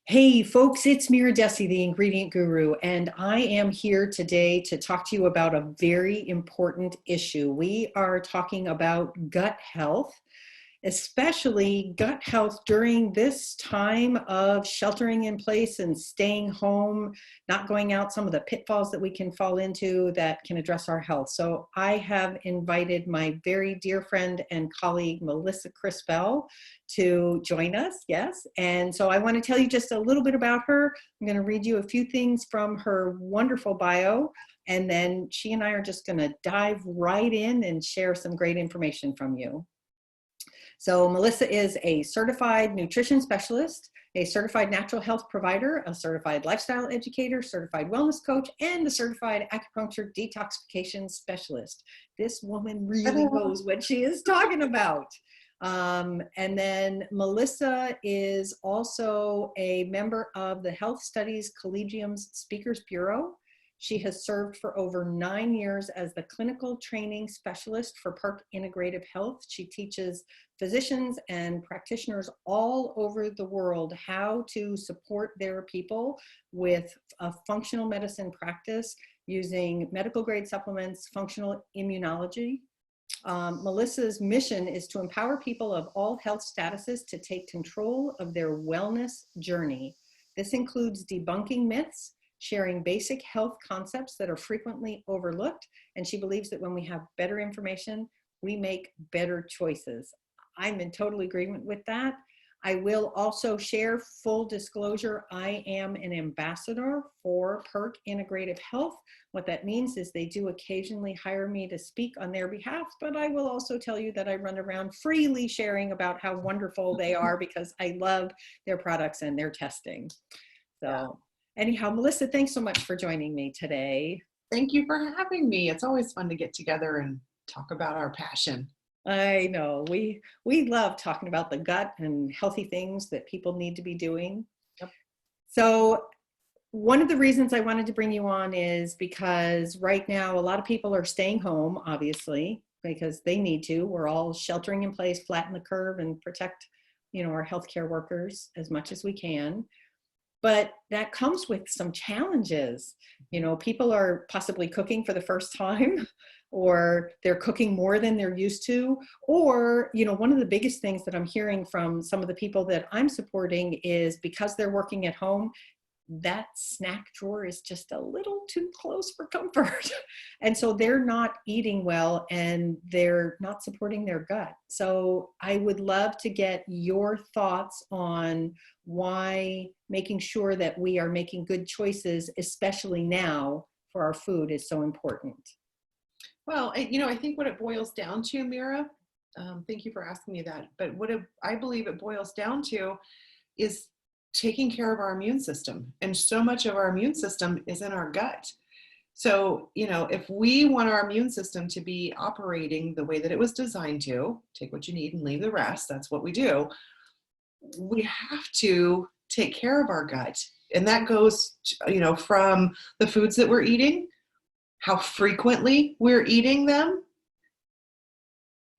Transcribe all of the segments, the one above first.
Hey folks, it's Mira, the ingredient guru, and I am here today to talk to you about a very important issue. We are talking about gut health, especially gut health during this time of sheltering in place and staying home, not going out, some of the pitfalls that we can fall into that can address our health. So I have invited my very dear friend and colleague, Melissa Crispell, to join us. Yes. And so I want to tell you just a little bit about her. I'm going to read you a few things from her wonderful bio, and then she and I are just going to dive right in and share some great information from you. So Melissa is a certified nutrition specialist, a certified natural health provider, a certified lifestyle educator, certified wellness coach, and a certified acupuncture detoxification specialist. This woman really knows what she is talking about. And then Melissa is also a member of the Health Studies Collegium's Speakers Bureau. She has served for over 9 years as the clinical training specialist for Perc Integrative Health. She teaches physicians and practitioners all over the world how to support their people with a functional medicine practice using medical grade supplements, functional immunology. Melissa's mission is to empower people of all health statuses to take control of their wellness journey. This includes debunking myths, sharing basic health concepts that are frequently overlooked, and she believes that when we have better information, we make better choices. I'm in total agreement with that. I will also share full disclosure. I am an ambassador for Perc Integrative Health. What that means is they do occasionally hire me to speak on their behalf, but I will also tell you that I run around freely sharing about how wonderful they are because I love their products and their testing. So anyhow, Melissa, thanks so much for joining me today. Thank you for having me. It's always fun to get together and talk about our passion. I know we love talking about the gut and healthy things that people need to be doing. Yep. So one of the reasons I wanted to bring you on is because right now a lot of people are staying home, obviously, because they need to. We're all sheltering in place, flatten the curve, and protect, our healthcare workers as much as we can. But that comes with some challenges. People are possibly cooking for the first time, or they're cooking more than they're used to. Or, one of the biggest things that I'm hearing from some of the people that I'm supporting is because they're working at home, that snack drawer is just a little too close for comfort. And so they're not eating well and they're not supporting their gut. So I would love to get your thoughts on why making sure that we are making good choices, especially now for our food, is so important. Well, I think what it boils down to, Mira, thank you for asking me that, but I believe it boils down to is taking care of our immune system. And so much of our immune system is in our gut. So, if we want our immune system to be operating the way that it was designed to, take what you need and leave the rest, that's what we do. We have to take care of our gut. And that goes, from the foods that we're eating, how frequently we're eating them,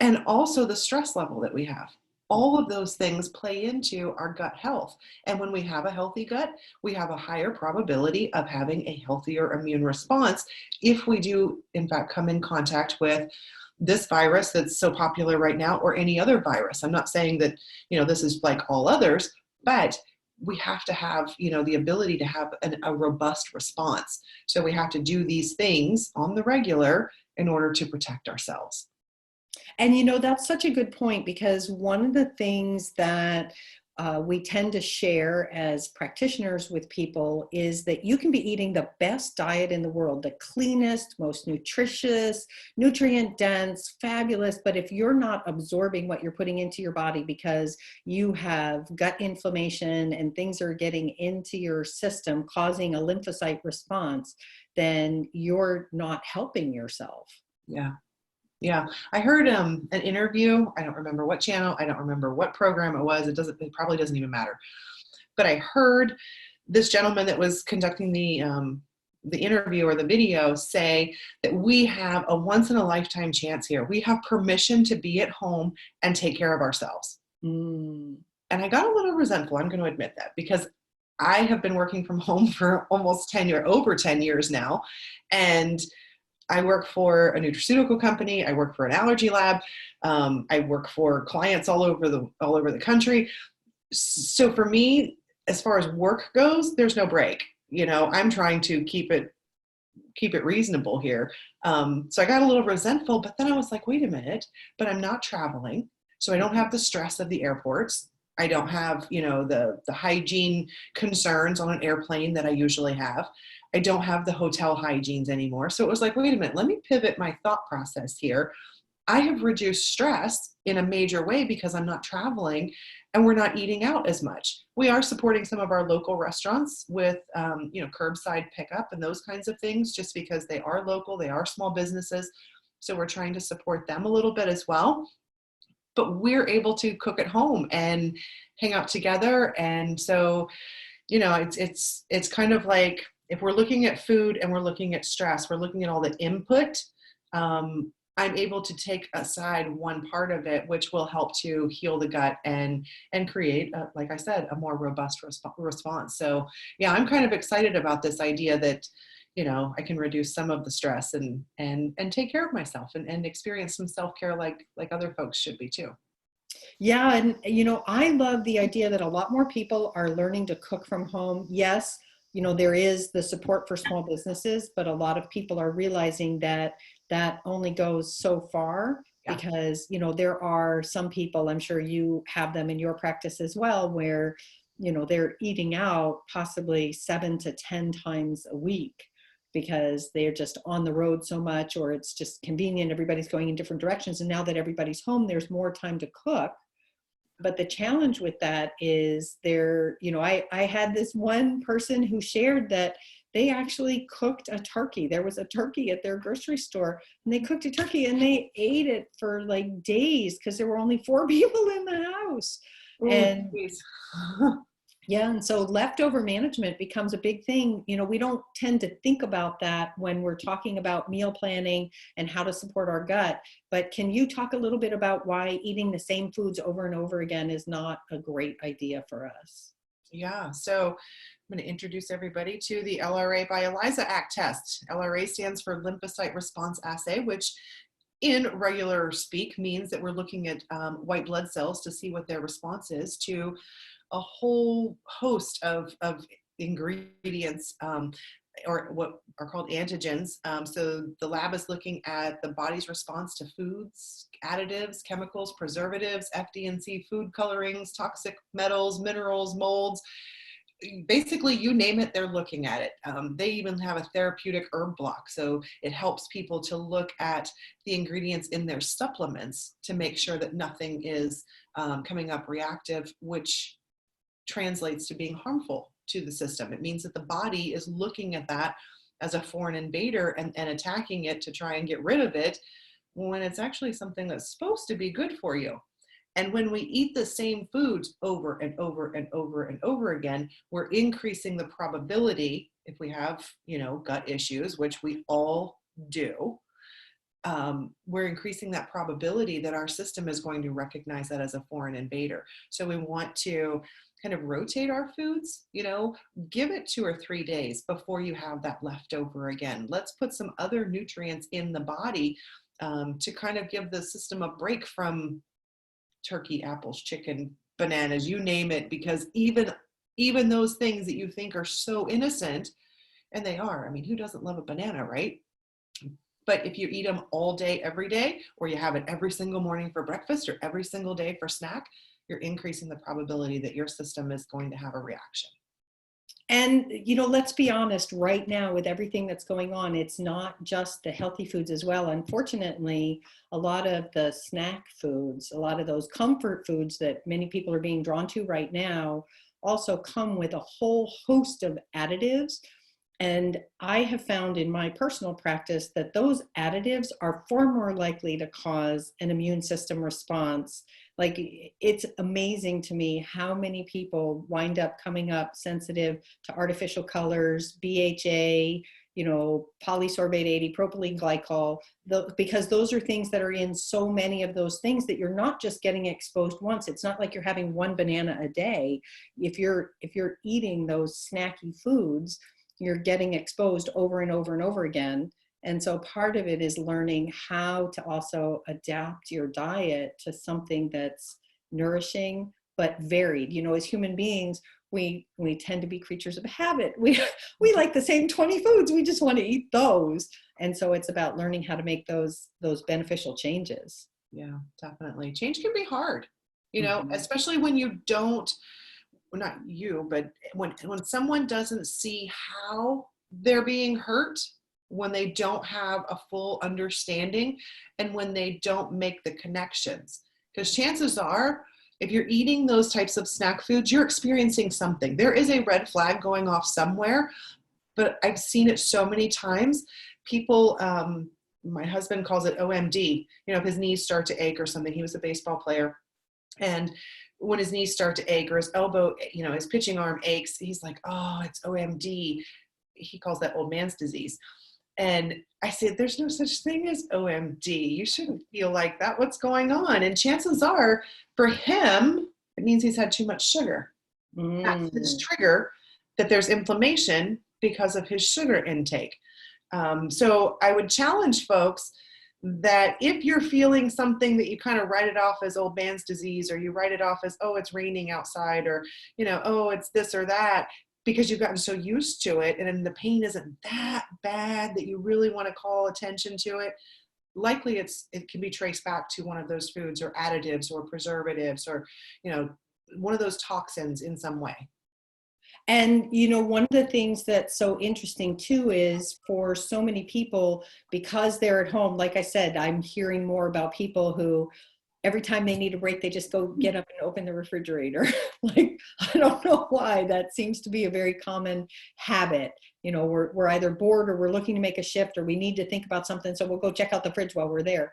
and also the stress level that we have. All of those things play into our gut health. And when we have a healthy gut, we have a higher probability of having a healthier immune response if we do, in fact, come in contact with this virus that's so popular right now, or any other virus. I'm not saying that, this is like all others, but we have to have, the ability to have a robust response. So we have to do these things on the regular in order to protect ourselves. And that's such a good point, because one of the things that we tend to share as practitioners with people is that you can be eating the best diet in the world, the cleanest, most nutritious, nutrient dense, fabulous. But if you're not absorbing what you're putting into your body because you have gut inflammation and things are getting into your system causing a lymphocyte response, then you're not helping yourself. Yeah. Yeah, I heard an interview. I don't remember what channel. I don't remember what program it was. It probably doesn't even matter. But I heard this gentleman that was conducting the interview or the video say that we have a once in a lifetime chance here. We have permission to be at home and take care of ourselves. And I got a little resentful. I'm going to admit that, because I have been working from home for almost 10 years, over 10 years now. And I work for a nutraceutical company. I work for an allergy lab. I work for clients all over the country. So for me, as far as work goes, there's no break. I'm trying to keep it reasonable here. So I got a little resentful, but then I was like, wait a minute, but I'm not traveling. So I don't have the stress of the airports. I don't have, the hygiene concerns on an airplane that I usually have. I don't have the hotel hygienes anymore. So it was like, wait a minute, let me pivot my thought process here. I have reduced stress in a major way because I'm not traveling and we're not eating out as much. We are supporting some of our local restaurants with, curbside pickup and those kinds of things, just because they are local, they are small businesses. So we're trying to support them a little bit as well. But we're able to cook at home and hang out together. And so, it's kind of like, if we're looking at food and we're looking at stress, we're looking at all the input. I'm able to take aside one part of it, which will help to heal the gut and create, like I said, a more robust response. So yeah, I'm kind of excited about this idea that, I can reduce some of the stress and take care of myself and experience some self-care like other folks should be too. Yeah, and I love the idea that a lot more people are learning to cook from home. Yes, there is the support for small businesses, but a lot of people are realizing that that only goes so far, Yeah. because there are some people, I'm sure you have them in your practice as well, where they're eating out possibly 7 to 10 times a week because they're just on the road so much, or it's just convenient. Everybody's going in different directions. And now that everybody's home, there's more time to cook. But the challenge with that is I had this one person who shared that they actually cooked a turkey. There was a turkey at their grocery store, and they cooked a turkey and they ate it for like days because there were only 4 people in the house. Ooh, And geez. yeah, and so leftover management becomes a big thing. We don't tend to think about that when we're talking about meal planning and how to support our gut. But can you talk a little bit about why eating the same foods over and over again is not a great idea for us? Yeah, so I'm going to introduce everybody to the LRA by ELISA ACT test. LRA stands for Lymphocyte Response Assay, which in regular speak means that we're looking at white blood cells to see what their response is to a whole host of ingredients, or what are called antigens. So the lab is looking at the body's response to foods, additives, chemicals, preservatives, FD&C food colorings, toxic metals, minerals, molds. Basically, you name it, they're looking at it. They even have a therapeutic herb block. So it helps people to look at the ingredients in their supplements to make sure that nothing is coming up reactive, which translates to being harmful to the system. It means that the body is looking at that as a foreign invader and attacking it to try and get rid of it, when it's actually something that's supposed to be good for you. And when we eat the same foods over and over and over and over again, we're increasing the probability, if we have, gut issues, which we all do, we're increasing that probability that our system is going to recognize that as a foreign invader. So we want to kind of rotate our foods, give it 2 or 3 days before you have that left over again. Let's put some other nutrients in the body to kind of give the system a break from turkey, apples, chicken, bananas, you name it, because even those things that you think are so innocent, and they are. I mean, who doesn't love a banana, right? But if you eat them all day, every day, or you have it every single morning for breakfast or every single day for snack, you're increasing the probability that your system is going to have a reaction. And, let's be honest, right now with everything that's going on, it's not just the healthy foods as well. Unfortunately, a lot of the snack foods, a lot of those comfort foods that many people are being drawn to right now also come with a whole host of additives. And I have found in my personal practice that those additives are far more likely to cause an immune system response. Like, it's amazing to me how many people wind up coming up sensitive to artificial colors, BHA, polysorbate 80, propylene glycol, because those are things that are in so many of those things that you're not just getting exposed once. It's not like you're having one banana a day. If you're eating those snacky foods, you're getting exposed over and over and over again. And so part of it is learning how to also adapt your diet to something that's nourishing but varied. As human beings, we tend to be creatures of habit. We like the same 20 foods. We just want to eat those. And so it's about learning how to make those beneficial changes. Yeah, definitely. Change can be hard, Mm-hmm. especially when you don't, well, not you, but when someone doesn't see how they're being hurt, when they don't have a full understanding, and when they don't make the connections. Because chances are, if you're eating those types of snack foods, you're experiencing something. There is a red flag going off somewhere, but I've seen it so many times. People, my husband calls it OMD, if his knees start to ache or something. He was a baseball player. And when his knees start to ache or his elbow, his pitching arm aches, he's like, oh, it's OMD. He calls that old man's disease. And I said, there's no such thing as OMD. You shouldn't feel like that. What's going on? And chances are, for him, it means he's had too much sugar. That's his trigger, that there's inflammation because of his sugar intake. So I would challenge folks that if you're feeling something that you kind of write it off as old man's disease, or you write it off as, oh, it's raining outside, or, oh, it's this or that, because you've gotten so used to it and the pain isn't that bad that you really want to call attention to it, likely it can be traced back to one of those foods or additives or preservatives or, one of those toxins in some way. And, one of the things that's so interesting too is for so many people, because they're at home, like I said, I'm hearing more about people who every time they need a break, they just go get up and open the refrigerator. Like, I don't know why. That seems to be a very common habit. We're either bored or we're looking to make a shift or we need to think about something. So we'll go check out the fridge while we're there.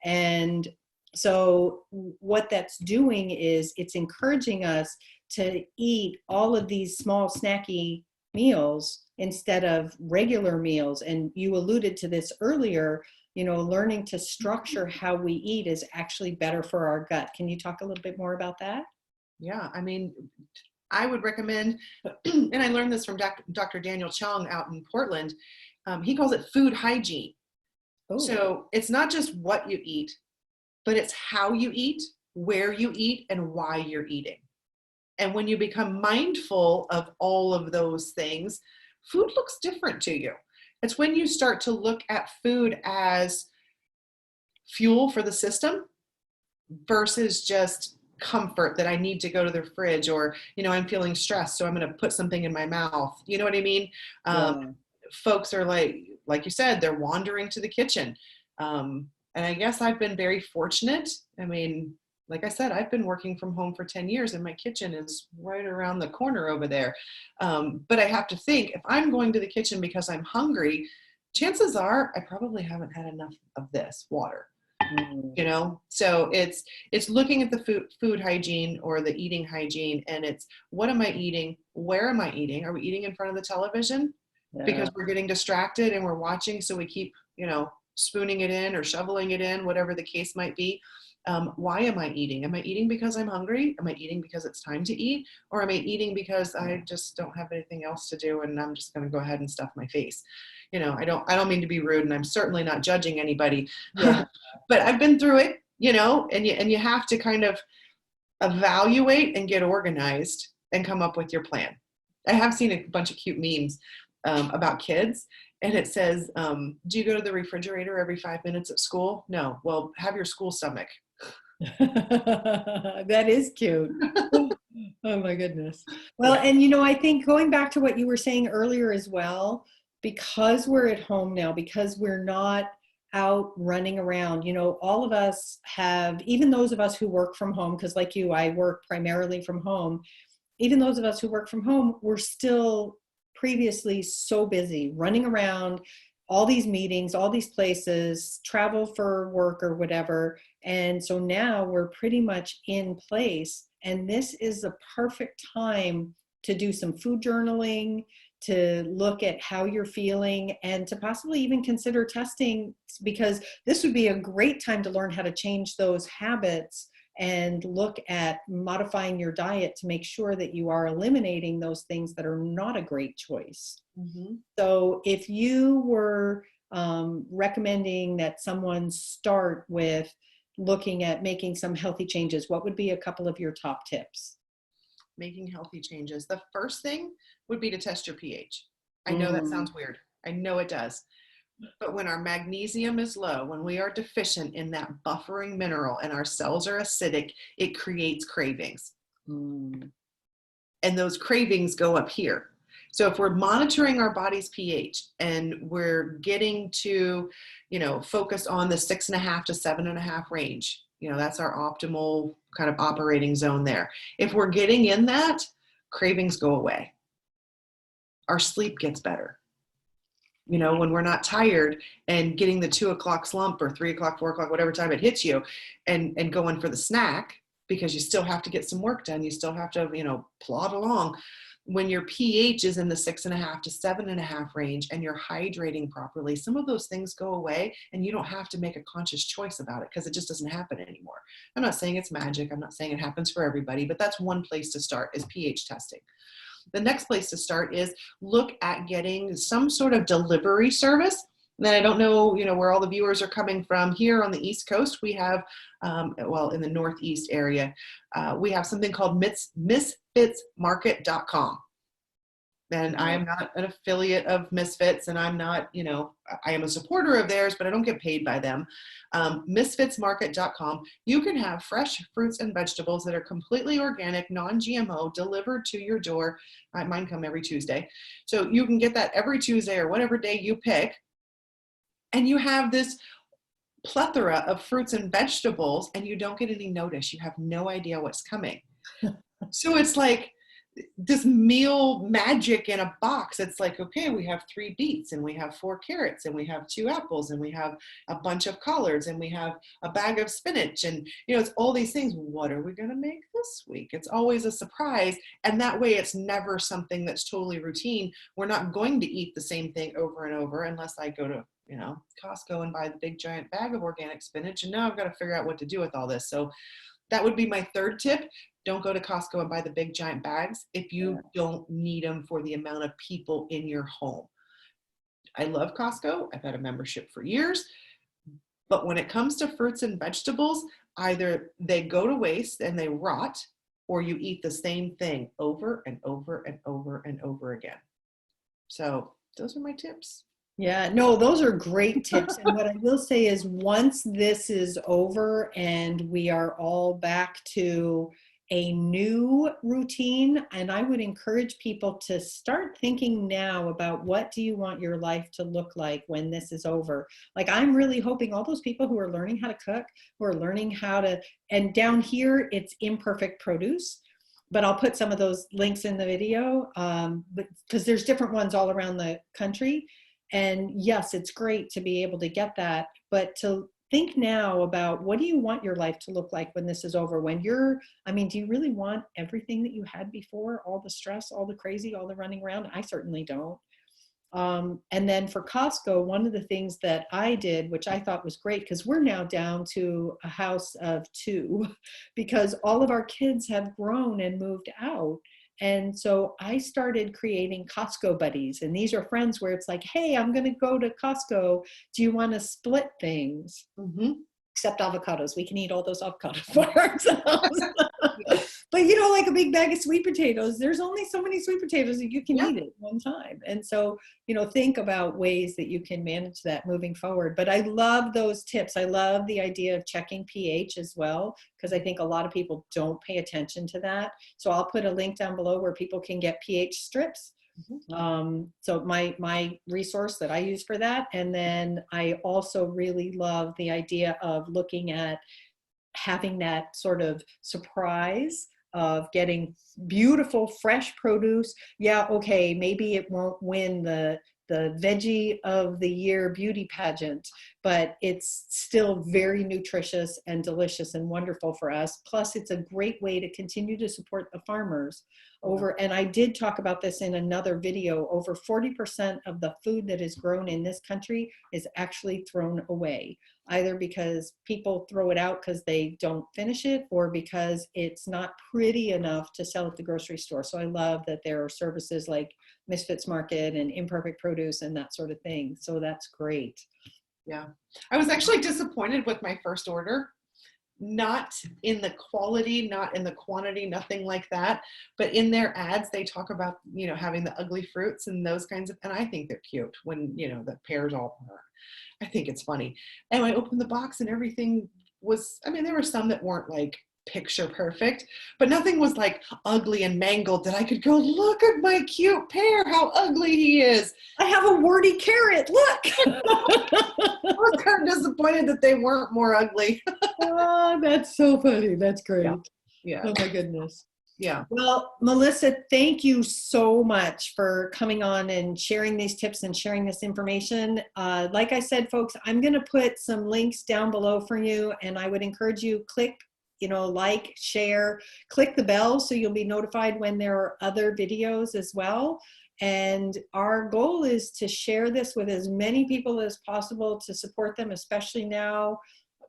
And so what that's doing is it's encouraging us to eat all of these small snacky meals instead of regular meals. And you alluded to this earlier, learning to structure how we eat is actually better for our gut. Can you talk a little bit more about that? Yeah, I mean, I would recommend, and I learned this from Dr. Daniel Chong out in Portland. He calls it food hygiene. Oh. So it's not just what you eat, but it's how you eat, where you eat, and why you're eating. And when you become mindful of all of those things, food looks different to you. It's when you start to look at food as fuel for the system versus just comfort that I need to go to the fridge, or, I'm feeling stressed, so I'm going to put something in my mouth. You know what I mean? Yeah. Folks are like you said, they're wandering to the kitchen. And I guess I've been very fortunate. I mean, like I said, I've been working from home for 10 years and my kitchen is right around the corner over there. But I have to think, if I'm going to the kitchen because I'm hungry, chances are I probably haven't had enough of this water. So it's looking at the food hygiene or the eating hygiene, and it's, what am I eating? Where am I eating? Are we eating in front of the television? Yeah. Because we're getting distracted and we're watching, so we keep, spooning it in or shoveling it in, whatever the case might be. Why am I eating? Am I eating because I'm hungry? Am I eating because it's time to eat? Or am I eating because I just don't have anything else to do and I'm just going to go ahead and stuff my face? I don't mean to be rude, and I'm certainly not judging anybody, yeah. But I've been through it, and you have to kind of evaluate and get organized and come up with your plan. I have seen a bunch of cute memes about kids, and it says, do you go to the refrigerator every 5 minutes at school? No. Well, have your school stomach. That is cute. Oh my goodness. Well, yeah. And I think going back to what you were saying earlier as well, because we're at home now, because we're not out running around, all of us have, even those of us who work from home, because like you, I work primarily from home, even those of us who work from home, we're still previously so busy running around, all these meetings, all these places, travel for work or whatever. And so now we're pretty much in place. And this is a perfect time to do some food journaling, to look at how you're feeling and to possibly even consider testing, because this would be a great time to learn how to change those habits and look at modifying your diet to make sure that you are eliminating those things that are not a great choice. Mm-hmm. So if you were recommending that someone start with looking at making some healthy changes, what would be a couple of your top tips? Making healthy changes. The first thing would be to test your pH. I know that Mm. sounds weird. I know it does. But when our magnesium is low, when we are deficient in that buffering mineral and our cells are acidic, it creates cravings. Mm. And those cravings go up here. So if we're monitoring our body's pH and we're getting to, focus on the 6.5 to 7.5 range, that's our optimal kind of operating zone there. If we're getting in that, cravings go away. Our sleep gets better. When we're not tired and getting the 2 o'clock slump or 3 o'clock, 4 o'clock, whatever time it hits you, and going for the snack because you still have to get some work done. You still have to, plod along. When your pH is in the 6.5 to 7.5 range and you're hydrating properly, some of those things go away and you don't have to make a conscious choice about it because it just doesn't happen anymore. I'm not saying it's magic. I'm not saying it happens for everybody, but that's one place to start is pH testing. The next place to start is look at getting some sort of delivery service. And I don't know, where all the viewers are coming from. Here on the East Coast, we have, in the Northeast area, we have something called misfitsmarket.com. And I am not an affiliate of Misfits, and I'm not, I am a supporter of theirs, but I don't get paid by them. Misfitsmarket.com. You can have fresh fruits and vegetables that are completely organic, non-GMO, delivered to your door. Mine come every Tuesday. So you can get that every Tuesday or whatever day you pick. And you have this plethora of fruits and vegetables, and you don't get any notice. You have no idea what's coming. So it's like this meal magic in a box. It's like, okay, we have 3 beets and we have 4 carrots and we have 2 apples and we have a bunch of collards and we have a bag of spinach and it's all these things. What are we going to make this week? It's always a surprise. And that way it's never something that's totally routine. We're not going to eat the same thing over and over unless I go to Costco and buy the big giant bag of organic spinach. And now I've got to figure out what to do with all this. So that would be my third tip. Don't go to Costco and buy the big giant bags if you don't need them for the amount of people in your home. I love Costco. I've had a membership for years. But when it comes to fruits and vegetables, either they go to waste and they rot, or you eat the same thing over and over and over and over again. So those are my tips. Yeah, no, those are great tips. And what I will say is once this is over and we are all back to a new routine, and I would encourage people to start thinking now about what do you want your life to look like when this is over. Like I'm really hoping all those people who are learning how to cook, who are learning how to, and down here it's Imperfect Produce, but I'll put some of those links in the video because there's different ones all around the country. And yes, it's great to be able to get that, but to think now about what do you want your life to look like when this is over? When do you really want everything that you had before? All the stress, all the crazy, all the running around? I certainly don't. And then for Costco, one of the things that I did, which I thought was great, because we're now down to a house of 2 because all of our kids have grown and moved out. And so I started creating Costco buddies. And these are friends where it's like, hey, I'm going to go to Costco. Do you want to split things? Mm-hmm. Except avocados. We can eat all those avocados for ourselves. But like a big bag of sweet potatoes, there's only so many sweet potatoes that you can eat at one time. And so, think about ways that you can manage that moving forward. But I love those tips. I love the idea of checking pH as well, because I think a lot of people don't pay attention to that. So I'll put a link down below where people can get pH strips. So my resource that I use for that. And then I also really love the idea of looking at having that sort of surprise of getting beautiful, fresh produce. Yeah, okay, maybe it won't win the veggie of the year beauty pageant, but it's still very nutritious and delicious and wonderful for us. Plus, it's a great way to continue to support the farmers. And I did talk about this in another video, over 40% of the food that is grown in this country is actually thrown away, either because people throw it out because they don't finish it or because it's not pretty enough to sell at the grocery store. So I love that there are services like Misfits Market and Imperfect Produce and that sort of thing. So that's great. Yeah. I was actually disappointed with my first order. Not in the quality, not in the quantity, nothing like that. But in their ads, they talk about, having the ugly fruits and those kinds of, and I think they're cute when, the pears all, I think it's funny. And I opened the box and everything was, there were some that weren't like picture perfect, but nothing was like ugly and mangled that I could go, look at my cute pear, how ugly he is. I have a warty carrot, look. I was kind of disappointed that they weren't more ugly. Oh, that's so funny. That's great. Yeah. Oh my goodness. Yeah. Well, Melissa, thank you so much for coming on and sharing these tips and sharing this information. Like I said, folks, I'm going to put some links down below for you, and I would encourage you click, like, share, click the bell so you'll be notified when there are other videos as well. And our goal is to share this with as many people as possible to support them, especially now.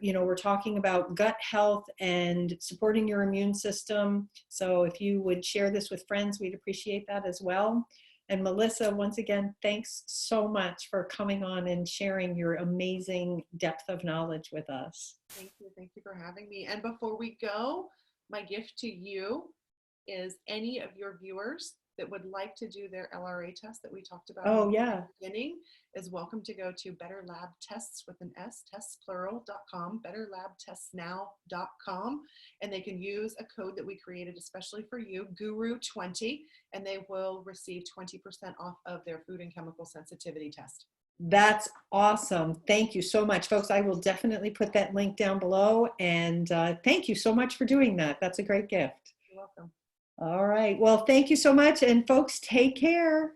We're talking about gut health and supporting your immune system. So if you would share this with friends, we'd appreciate that as well. And Melissa, once again, thanks so much for coming on and sharing your amazing depth of knowledge with us. Thank you. Thank you for having me. And before we go, my gift to you is any of your viewers that would like to do their LRA test that we talked about in the beginning is welcome to go to Better Lab Tests with an S, testsplural.com, betterlabtestsnow.com, and they can use a code that we created especially for you, Guru20, and they will receive 20% off of their food and chemical sensitivity test. That's awesome. Thank you so much, folks. I will definitely put that link down below, and thank you so much for doing that. That's a great gift. You're welcome. All right. Well, thank you so much. And folks, take care.